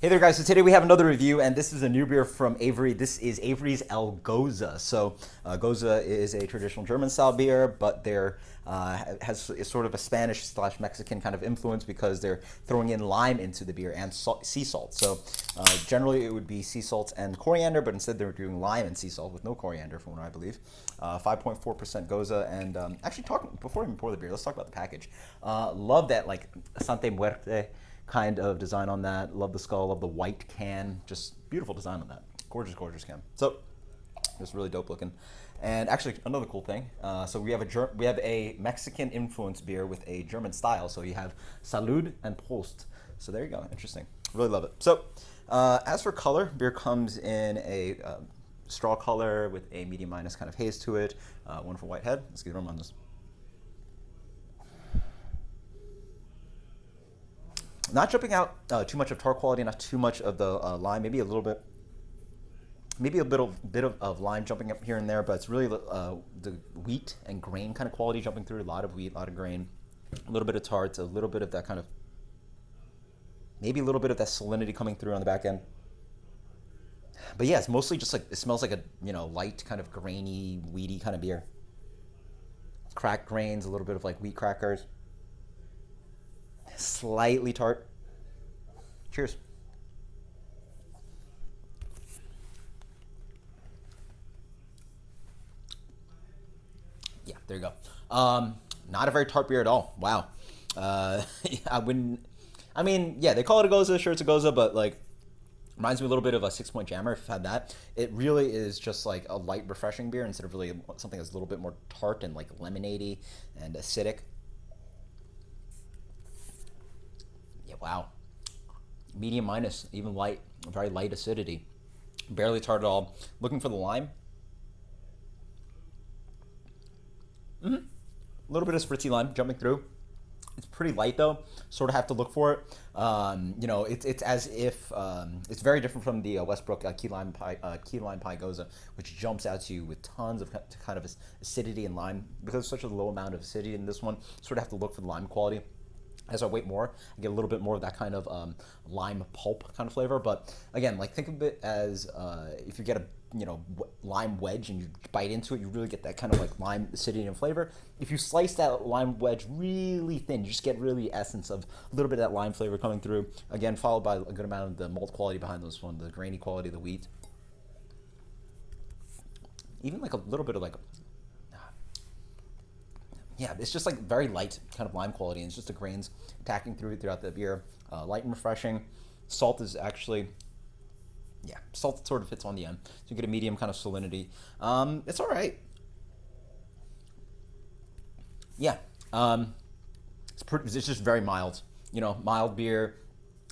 Hey there guys, so today we have another review and this is a new beer from Avery. This is Avery's Gose. So Gose is a traditional German style beer, but they're has is sort of a Spanish slash Mexican kind of influence because they're throwing in lime into the beer and sea salt. So generally it would be sea salt and coriander, but instead they're doing lime and sea salt with no coriander from what I believe. 5.4% Gose, and actually before we even pour the beer, let's talk about the package. Love that like Sante Muerte kind of design on that. Love the skull, love the white can. Just beautiful design on that. Gorgeous, gorgeous can. So it's really dope looking. And actually, another cool thing. So we have a Mexican influenced beer with a German style. So you have Salud and Prost. So there you go. Interesting. Really love it. So as for color, beer comes in a straw color with a medium minus kind of haze to it. Wonderful white head. Let's get a rum on this. Not jumping out too much of tart quality, not too much of the lime. Maybe a little bit, maybe a bit of lime jumping up here and there, but it's really the wheat and grain kind of quality jumping through. A lot of wheat, a lot of grain, a little bit of tart, a little bit of that kind of, maybe a little bit of that salinity coming through on the back end. But yeah, it's mostly just like, it smells like a light kind of grainy, wheaty kind of beer. Cracked grains, a little bit of like wheat crackers. Slightly tart. Cheers. Yeah, there you go. Not a very tart beer at all. Wow. I wouldn't. I mean, yeah, they call it a Gose. Sure, it's a Gose, but like, reminds me a little bit of a 6 Point Jammer. If you've had that, it really is just like a light, refreshing beer instead of really something that's a little bit more tart and like lemonade-y and acidic. Yeah, wow. Medium minus, even light, very light acidity. Barely tart at all. Looking for the lime. A little bit of spritzy lime jumping through. It's pretty light though. Sort of have to look for it. It's as if it's very different from the Westbrook key lime pie Gose, which jumps out to you with tons of kind of acidity and lime. Because there's such a low amount of acidity in this one, sort of have to look for the lime quality. As I wait more, I get a little bit more of that kind of lime pulp kind of flavor. But again, like think of it as if you get a lime wedge and you bite into it, you really get that kind of like lime acidity and flavor. If you slice that lime wedge really thin, you just get really essence of a little bit of that lime flavor coming through. Again, followed by a good amount of the malt quality behind this one, the grainy quality of the wheat. Even like a little bit of like, yeah, it's just like very light kind of lime quality, and it's just the grains attacking throughout the beer. Light and refreshing. Salt is actually, yeah, salt sort of fits on the end, so you get a medium kind of salinity. It's all right. Yeah, it's just very mild. Mild beer,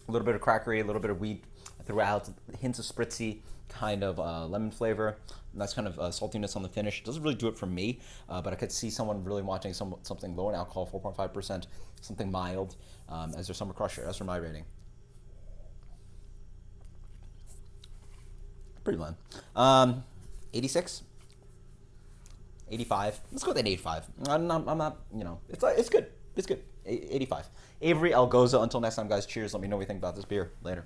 a little bit of crackery, a little bit of wheat throughout, hints of spritzy kind of lemon flavor. Nice kind of saltiness on the finish. Doesn't really do it for me, but I could see someone really wanting something low in alcohol, 4.5%, something mild as their summer crusher. That's for my rating. Pretty bland. 86, 85. Let's go with an 85. I'm not, it's good. It's good. 85. Avery Gose. Until next time, guys. Cheers. Let me know what you think about this beer. Later.